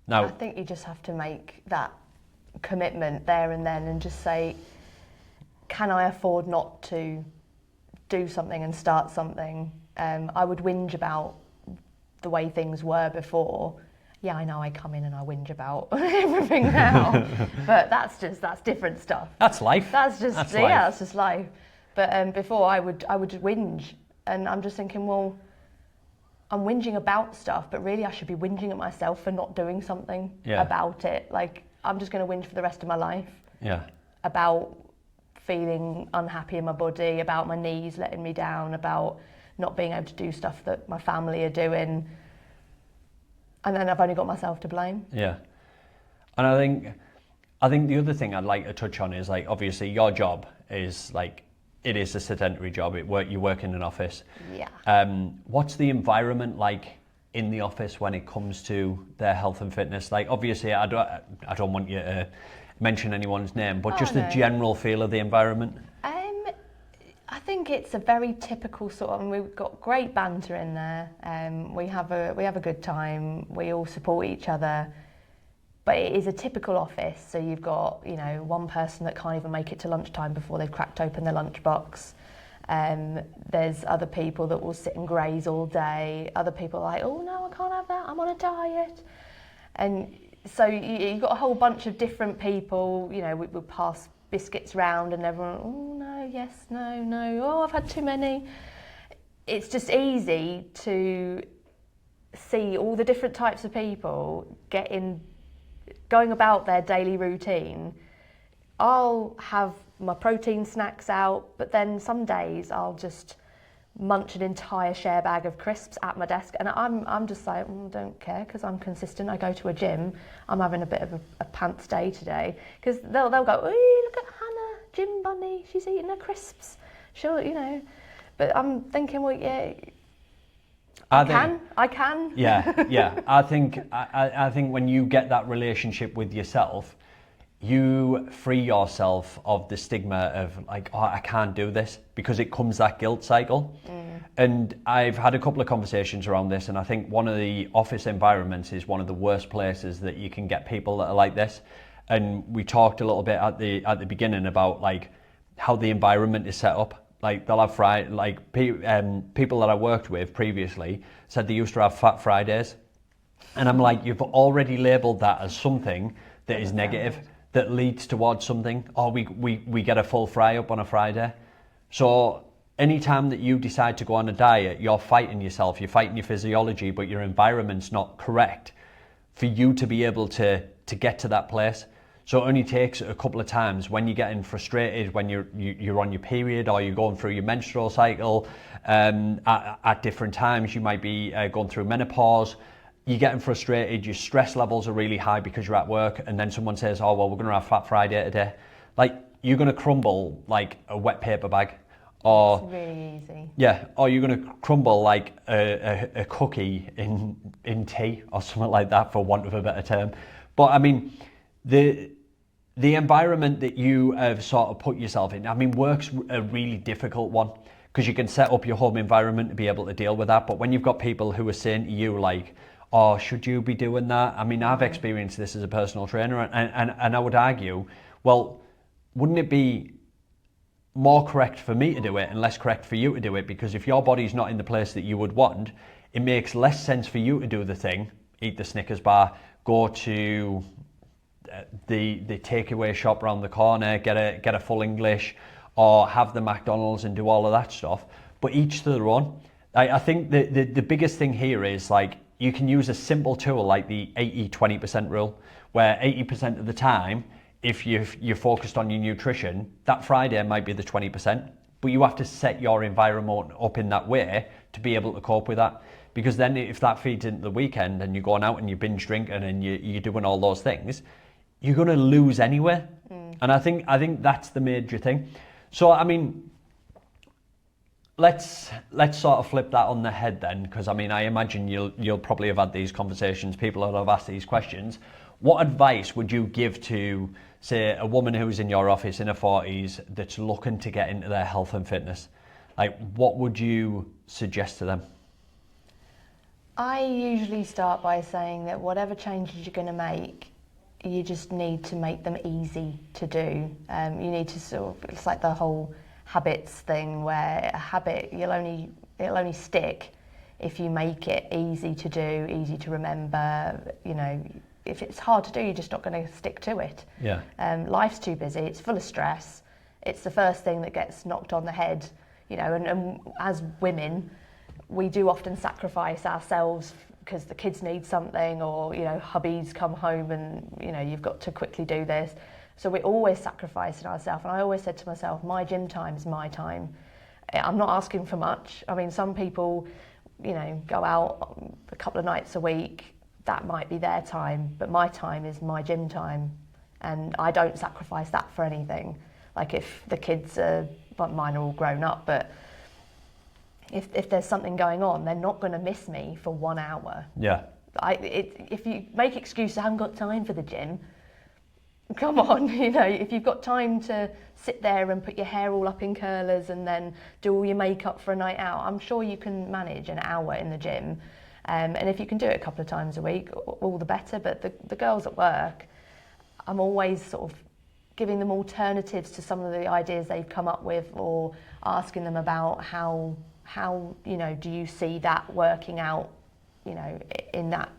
Now, I think you just have to make that commitment there and then, and just say, can I afford not to do something and start something? I would whinge about the way things were before. Yeah, I know I come in and I whinge about everything now, but that's different stuff. That's life. That's just life. But before I would whinge, and I'm just thinking, well, I'm whinging about stuff, but really I should be whinging at myself for not doing something about it. Like, I'm just going to whinge for the rest of my life. Yeah. About feeling unhappy in my body, about my knees letting me down, about not being able to do stuff that my family are doing. And then I've only got myself to blame. Yeah. And I think the other thing I'd like to touch on is, like, obviously your job is, like, it is a sedentary job. You work in an office. Yeah. What's the environment like in the office when it comes to their health and fitness? Like, obviously I don't want you to mention anyone's name, but just the general feel of the environment. I think it's a very typical sort of, and we've got great banter in there. We have a good time. We all support each other. But it is a typical office. So you've got, you know, one person that can't even make it to lunchtime before they've cracked open their lunchbox. There's other people that will sit and graze all day. Other people are like, oh no, I can't have that, I'm on a diet. And so you've got a whole bunch of different people, you know, we pass biscuits round and everyone, oh no, yes, no, no, oh I've had too many. It's just easy to see all the different types of people going about their daily routine. I'll have my protein snacks out, but then some days I'll just munch an entire share bag of crisps at my desk, and I'm just like, don't care, because I'm consistent. I go to a gym. I'm having a bit of a pants day today, because they'll go, oh, look at Hannah, gym bunny, she's eating her crisps. Sure, you know, but I'm thinking, well, yeah, I can. Yeah. I think when you get that relationship with yourself, you free yourself of the stigma of like, oh, I can't do this, because it comes that guilt cycle. And I've had a couple of conversations around this, and I think one of the office environments is one of the worst places that you can get people that are like this. And we talked a little bit at the beginning about like how the environment is set up. Like they'll have people that I worked with previously said they used to have Fat Fridays, and I'm like, you've already labelled that as something that is negative, that leads towards something. Oh, we get a full fry up on a Friday. So anytime that you decide to go on a diet, you're fighting yourself, you're fighting your physiology, but your environment's not correct for you to be able to get to that place. So it only takes a couple of times when you're getting frustrated, when you're on your period or you're going through your menstrual cycle, at different times. You might be going through menopause. You're getting frustrated, your stress levels are really high because you're at work, and then someone says, oh, well, we're going to have Fat Friday today. Like, you're going to crumble like a wet paper bag. Or, it's really easy. Yeah, or you're going to crumble like a cookie in tea or something like that, for want of a better term. But I mean, the environment that you have sort of put yourself in, I mean, work's a really difficult one, because you can set up your home environment to be able to deal with that. But when you've got people who are saying to you like, oh, should you be doing that? I mean, I've experienced this as a personal trainer, and I would argue, well, wouldn't it be more correct for me to do it and less correct for you to do it? Because if your body's not in the place that you would want, it makes less sense for you to do the thing, eat the Snickers bar, go to the takeaway shop around the corner, get a full English, or have the McDonald's and do all of that stuff. But each to their own. I think the biggest thing here is like, you can use a simple tool like the 80-20% rule, where 80% of the time, if you're focused on your nutrition, that Friday might be the 20%, but you have to set your environment up in that way to be able to cope with that. Because then if that feeds into the weekend and you're going out and you're binge drinking and you're doing all those things, you're going to lose anyway. And I think that's the major thing. So, I mean, let's sort of flip that on the head then, because I mean, I imagine you'll probably have had these conversations, people that have asked these questions. What advice would you give to, say, a woman who's in your office in her 40s that's looking to get into their health and fitness? Like, what would you suggest to them? I usually start by saying that whatever changes you're going to make, you just need to make them easy to do. You need to sort of, it's like the whole habits thing, where a habit, it'll only stick if you make it easy to do, easy to remember. You know, if it's hard to do, you're just not going to stick to it. Yeah. Life's too busy, it's full of stress. It's the first thing that gets knocked on the head, you know, and as women, we do often sacrifice ourselves because the kids need something, or, you know, hubby's come home and, you know, you've got to quickly do this. So we're always sacrificing ourselves. And I always said to myself, my gym time is my time. I'm not asking for much. I mean, some people, you know, go out a couple of nights a week. That might be their time, but my time is my gym time. And I don't sacrifice that for anything. Like, if the kids are, well, mine are all grown up, but if there's something going on, they're not going to miss me for 1 hour. Yeah. If you make excuses, I haven't got time for the gym, come on, you know, if you've got time to sit there and put your hair all up in curlers and then do all your makeup for a night out, I'm sure you can manage an hour in the gym. And if you can do it a couple of times a week, all the better. But the girls at work, I'm always sort of giving them alternatives to some of the ideas they've come up with, or asking them about how you know, do you see that working out, you know, in that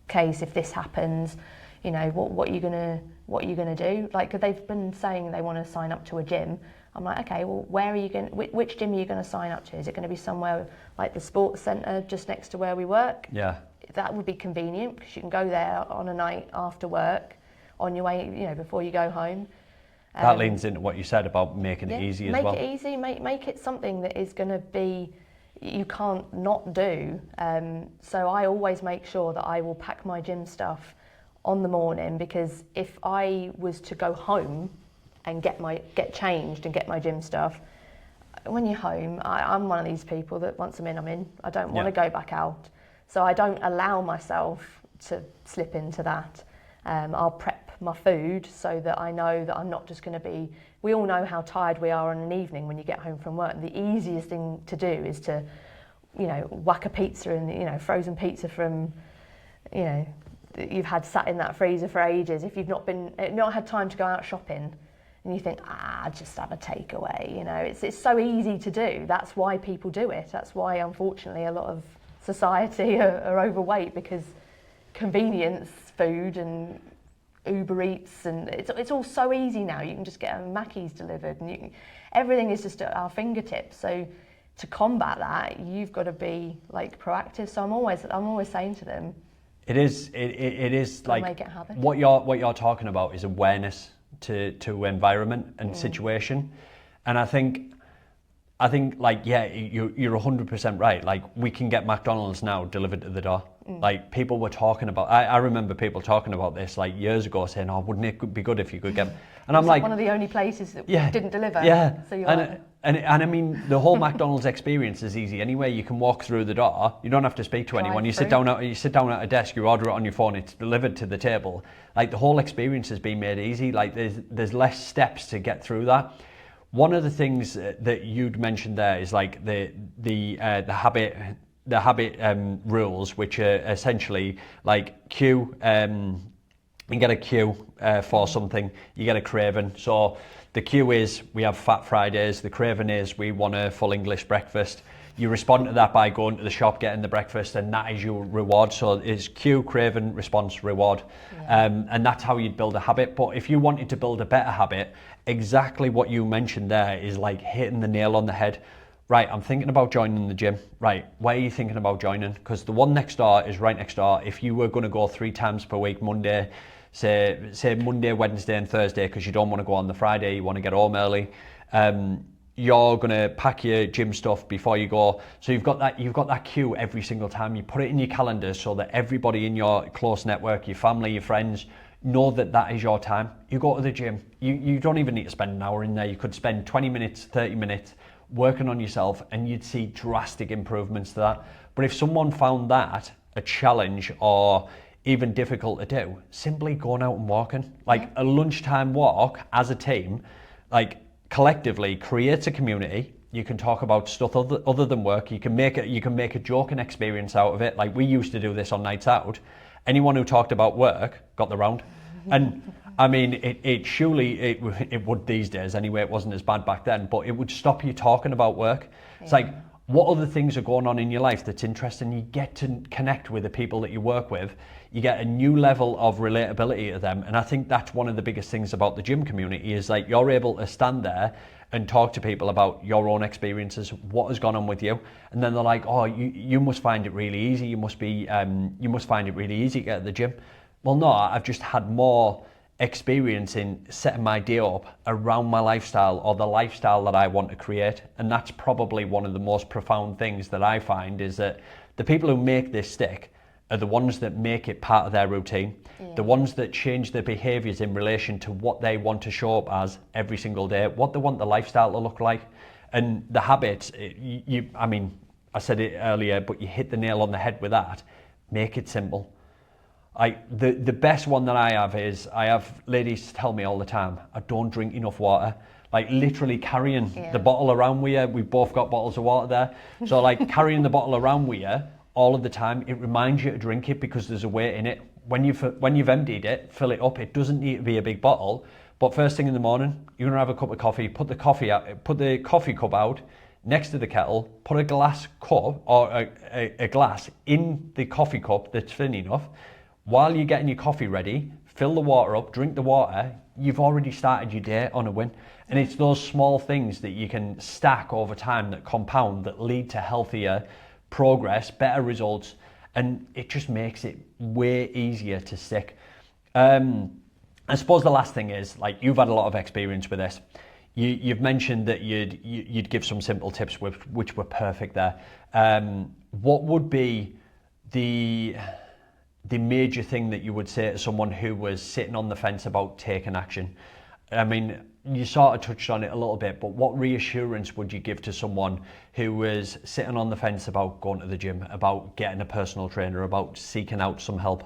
case, if this happens, you know, what are you gonna do? Like, they've been saying they want to sign up to a gym. I'm like, okay, well, where are you going? Which gym are you going to sign up to? Is it going to be somewhere like the sports centre just next to where we work? Yeah. That would be convenient because you can go there on a night after work, on your way, you know, before you go home. That leans into what you said about making it easy as well. Make it easy. Make it something that is going to be, you can't not do. So I always make sure that I will pack my gym stuff on the morning, because if I was to go home and get changed and get my gym stuff, when you're home, I'm one of these people that once I'm in. I don't want to go back out. So I don't allow myself to slip into that. I'll prep my food so that I know that I'm not just going to be, we all know how tired we are on an evening when you get home from work. The easiest thing to do is to, you know, whack a pizza in, you know, frozen pizza from, you know, you've had sat in that freezer for ages. If you've not had time to go out shopping, and you think, just have a takeaway, you know, it's so easy to do. That's why people do it. That's why, unfortunately, a lot of society are overweight, because convenience food and Uber Eats, and it's all so easy now. You can just get a Mackey's delivered, and everything is just at our fingertips. So to combat that, you've got to be like proactive. So I'm always saying to them, it is like make it a habit. What you're talking about is awareness to environment and situation, and I think like, yeah, you're 100% right. Like, we can get McDonald's now delivered to the door. Like, people were talking about, I remember people talking about this like years ago, saying, oh, wouldn't it be good if you could get, and I'm like, one of the only places that didn't deliver. Yeah. So you're and I mean, the whole McDonald's experience is easy anyway. You can walk through the door. You don't have to speak to anyone. You sit down at a desk. You order it on your phone. It's delivered to the table. Like, the whole experience has been made easy. Like, there's less steps to get through that. One of the things that you'd mentioned there is like the habit rules, which are essentially like cue. You get a cue for something. You get a craving. So the cue is we have Fat Fridays. The craving is we want a full English breakfast. You respond to that by going to the shop, getting the breakfast, and that is your reward. So it's cue, craving, response, reward. And that's how you'd build a habit. But if you wanted to build a better habit, exactly what you mentioned there is like hitting the nail on the head. Right, I'm thinking about joining the gym. Right, why are you thinking about joining? Because the one next door is right next door. If you were going to go 3 times per week, Monday, say Monday, Wednesday and Thursday, because you don't want to go on the Friday, you want to get home early, you're going to pack your gym stuff before you go. So you've got that cue every single time. You put it in your calendar so that everybody in your close network, your family, your friends, know that is your time. You go to the gym. You don't even need to spend an hour in there. You could spend 20 minutes, 30 minutes working on yourself, and you'd see drastic improvements to that. But if someone found that a challenge or even difficult to do, simply going out and walking, like a lunchtime walk as a team, like collectively creates a community. You can talk about stuff other than work. You can make a joking experience out of it. Like, we used to do this on nights out. Anyone who talked about work got the round. And I mean, it would these days anyway. It wasn't as bad back then, but it would stop you talking about work. It's like, what other things are going on in your life that's interesting? You get to connect with the people that you work with. You get a new level of relatability to them. And I think that's one of the biggest things about the gym community, is like, you're able to stand there and talk to people about your own experiences, what has gone on with you. And then they're like, oh, you must find it really easy. You must find it really easy to get to the gym. Well, no, I've just had more experience in setting my day up around my lifestyle, or the lifestyle that I want to create. And that's probably one of the most profound things that I find, is that the people who make this stick are the ones that make it part of their routine, the ones that change their behaviours in relation to what they want to show up as every single day, what they want the lifestyle to look like. And the habits, I mean, I said it earlier, but you hit the nail on the head with that. Make it simple. The best one that I have ladies tell me all the time, I don't drink enough water. Like, literally carrying the bottle around with you. We've both got bottles of water there. So like, carrying the bottle around with you all of the time, it reminds you to drink it, because there's a weight in it. When you've emptied it, fill it up. It doesn't need to be a big bottle, But first thing in the morning, you're gonna have a cup of coffee, put the coffee cup out next to the kettle, put a glass cup or a glass in the coffee cup that's thin enough. While you're getting your coffee ready, fill the water up, drink the water, you've already started your day on a win. And it's those small things that you can stack over time that compound, that lead to healthier progress, better results, and it just makes it way easier to stick. I suppose the last thing is, like, you've had a lot of experience with this. You've mentioned that you'd give some simple tips which were perfect there. What would be the major thing that you would say to someone who was sitting on the fence about taking action? I mean, you sort of touched on it a little bit, but what reassurance would you give to someone who was sitting on the fence about going to the gym, about getting a personal trainer, about seeking out some help?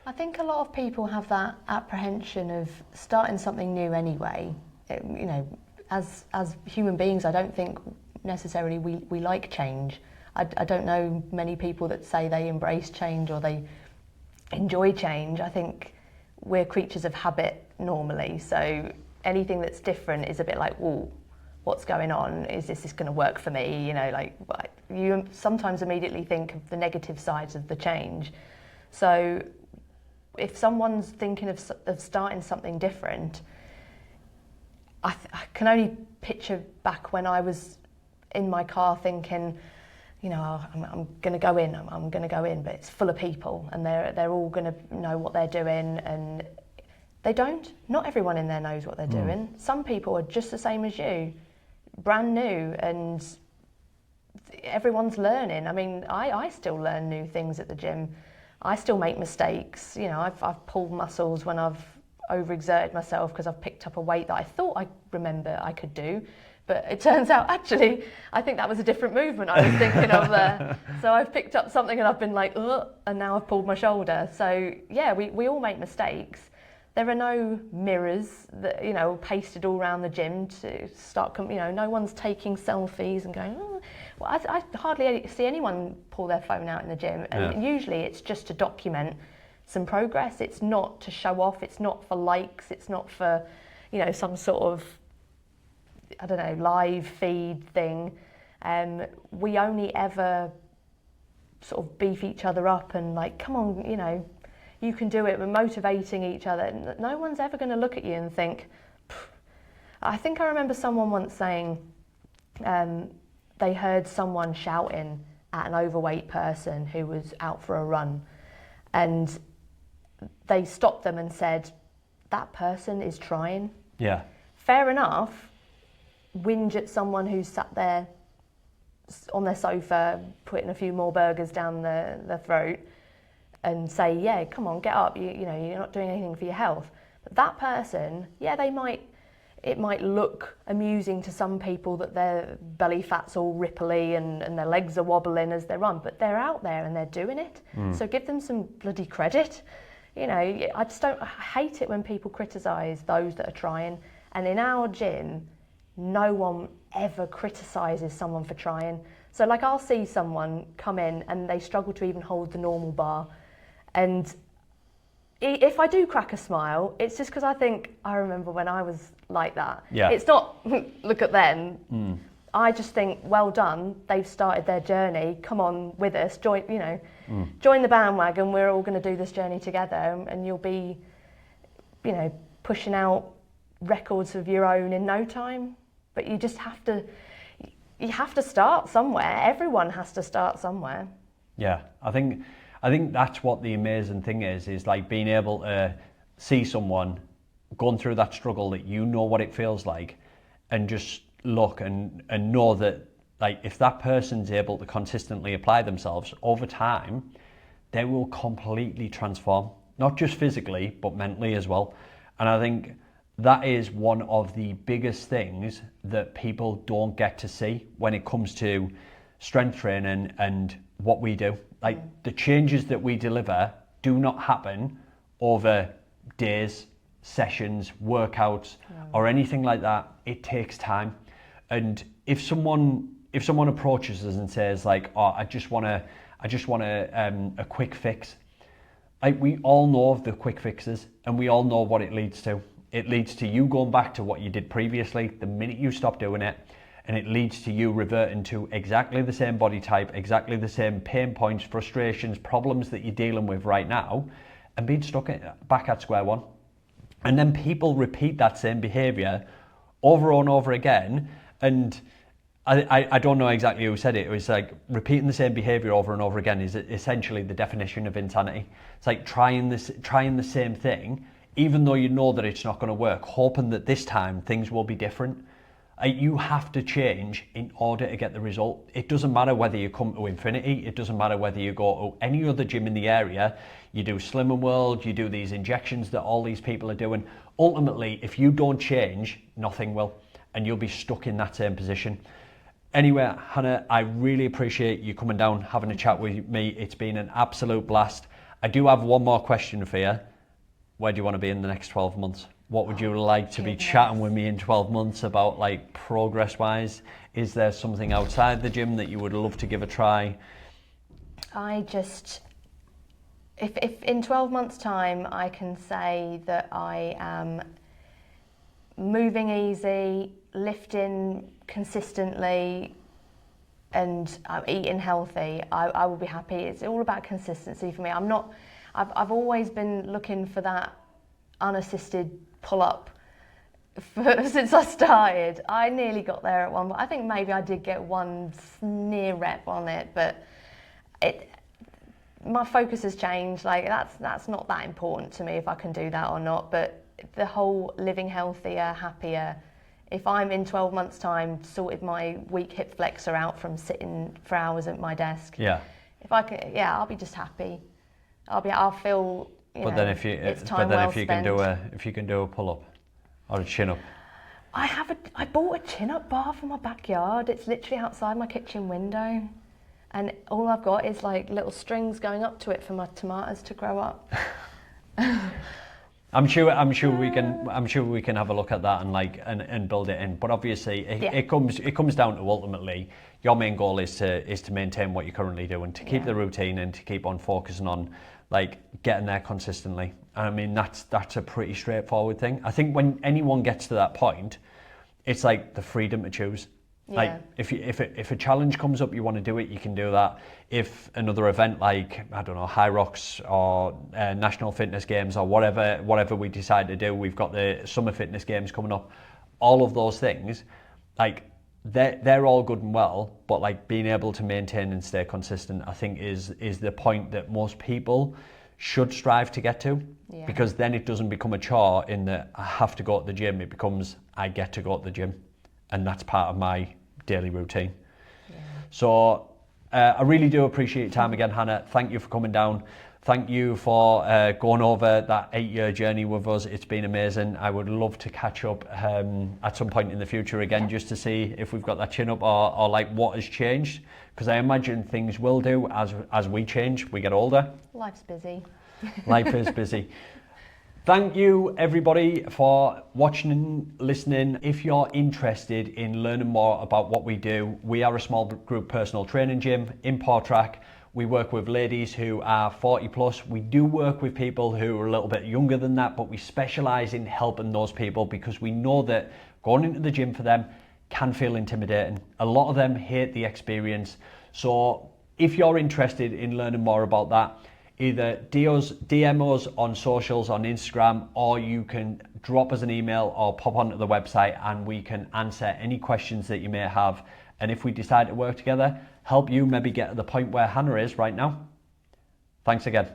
I think a lot of people have that apprehension of starting something new anyway. You know, as human beings, I don't think necessarily we like change. I don't know many people that say they embrace change or they enjoy change. I think we're creatures of habit normally, so anything that's different is a bit like, whoa, what's going on? Is this going to work for me? You know, like, you sometimes immediately think of the negative sides of the change. So if someone's thinking of starting something different, I can only picture back when I was in my car thinking, you know, I'm going to go in, I'm going to go in, but it's full of people and they're all going to know what they're doing, and they don't. Not everyone in there knows what they're doing. Some people are just the same as you, brand new, and everyone's learning. I mean, I still learn new things at the gym. I still make mistakes. You know, I've pulled muscles when I've overexerted myself because I've picked up a weight that I thought I remember I could do. But it turns out, actually, I think that was a different movement I was thinking of there. So I've picked up something and I've been like, ugh, and now I've pulled my shoulder. So yeah, we all make mistakes. There are no mirrors that, you know, pasted all around the gym to start, you know, no one's taking selfies and going, oh. Well, I hardly see anyone pull their phone out in the gym. And usually it's just to document some progress. It's not to show off. It's not for likes. It's not for, you know, some sort of, I don't know, live feed thing. We only ever sort of beef each other up and like, come on, you know, you can do it. We're motivating each other. No one's ever going to look at you and think, pff. I think I remember someone once saying they heard someone shouting at an overweight person who was out for a run, and they stopped them and said, that person is trying. Yeah. Fair enough. Whinge at someone who's sat there on their sofa putting a few more burgers down their throat and say, yeah, come on, get up, you know, you're not doing anything for your health. But that person, yeah, it might look amusing to some people that their belly fat's all ripply and their legs are wobbling as they run, but they're out there and they're doing it. So give them some bloody credit. You know, I hate it when people criticise those that are trying. And in our gym, no one ever criticises someone for trying. So like, I'll see someone come in and they struggle to even hold the normal bar. And if I do crack a smile, it's just because I remember when I was like that. Yeah. It's not, look at them. I just think, well done, they've started their journey, come on with us, join the bandwagon, we're all going to do this journey together, and you'll be, you know, pushing out records of your own in no time. But you just have to start somewhere. Everyone has to start somewhere. Yeah, I think that's what the amazing thing is like being able to see someone going through that struggle, that you know what it feels like, and just look and know that, like, if that person's able to consistently apply themselves over time, they will completely transform, not just physically, but mentally as well. And I think that is one of the biggest things that people don't get to see when it comes to strength training and what we do. Like, the changes that we deliver do not happen over days, sessions, workouts, or anything like that. It takes time. And if someone approaches us and says like, oh, I just want a quick fix, like, we all know of the quick fixes and we all know what it leads to. It leads to you going back to what you did previously the minute you stop doing it, and it leads to you reverting to exactly the same body type, exactly the same pain points, frustrations, problems that you're dealing with right now, and being stuck back at square one. And then people repeat that same behaviour over and over again, and I don't know exactly who said it. It was like repeating the same behaviour over and over again is essentially the definition of insanity. It's like trying the same thing, even though you know that it's not going to work, hoping that this time things will be different. You have to change in order to get the result. It doesn't matter whether you come to Infinity, it doesn't matter whether you go to any other gym in the area, you do Slimming World, you do these injections that all these people are doing. Ultimately, if you don't change, nothing will, and you'll be stuck in that same position. Anyway, Hannah, I really appreciate you coming down, having a chat with me. It's been an absolute blast. I do have one more question for you. Where do you want to be in the next 12 months? What would you like to be chatting with me in 12 months about, like, progress-wise? Is there something outside the gym that you would love to give a try? If in 12 months' time I can say that I am moving easy, lifting consistently, and I'm eating healthy, I will be happy. It's all about consistency for me. I've always been looking for that unassisted pull-up since I started. I nearly got there at one, but I think maybe I did get one near rep on it, but my focus has changed. Like that's not that important to me if I can do that or not, but the whole living healthier, happier. If I'm in 12 months' time sorted my weak hip flexor out from sitting for hours at my desk, if I can, I'll be just happy. I'll feel. But then if you can do a pull up or a chin up. I bought a chin up bar for my backyard. It's literally outside my kitchen window, and all I've got is like little strings going up to it for my tomatoes to grow up. I'm sure we can have a look at that and build it in. But obviously it comes down to ultimately your main goal is to maintain what you're currently doing, to keep the routine and to keep on focusing on like getting there consistently. I mean that's a pretty straightforward thing. I think when anyone gets to that point, it's like the freedom to choose. Yeah. Like if a challenge comes up, you want to do it, you can do that. If another event like, I don't know, High Rocks or National Fitness Games or whatever we decide to do, we've got the Summer Fitness Games coming up, all of those things, like they're all good and well, but like being able to maintain and stay consistent, I think is the point that most people should strive to get to, because then it doesn't become a chore in that I have to go to the gym. It becomes I get to go to the gym, and that's part of my daily routine. So I really do appreciate your time again, Hannah. Thank you for coming down. Thank you for going over that 8-year journey with us. It's been amazing. I would love to catch up at some point in the future again, just to see if we've got that chin up or like what has changed, because I imagine things will do as we change, we get older. Life's busy. Life is busy. Thank you everybody for watching and listening. If you're interested in learning more about what we do, we are a small group personal training gym in Portrack. We work with ladies who are 40 plus. We do work with people who are a little bit younger than that, but we specialise in helping those people because we know that going into the gym for them can feel intimidating. A lot of them hate the experience. So if you're interested in learning more about that, either DM us on socials on Instagram, or you can drop us an email or pop onto the website and we can answer any questions that you may have. And if we decide to work together, help you maybe get to the point where Hannah is right now. Thanks again.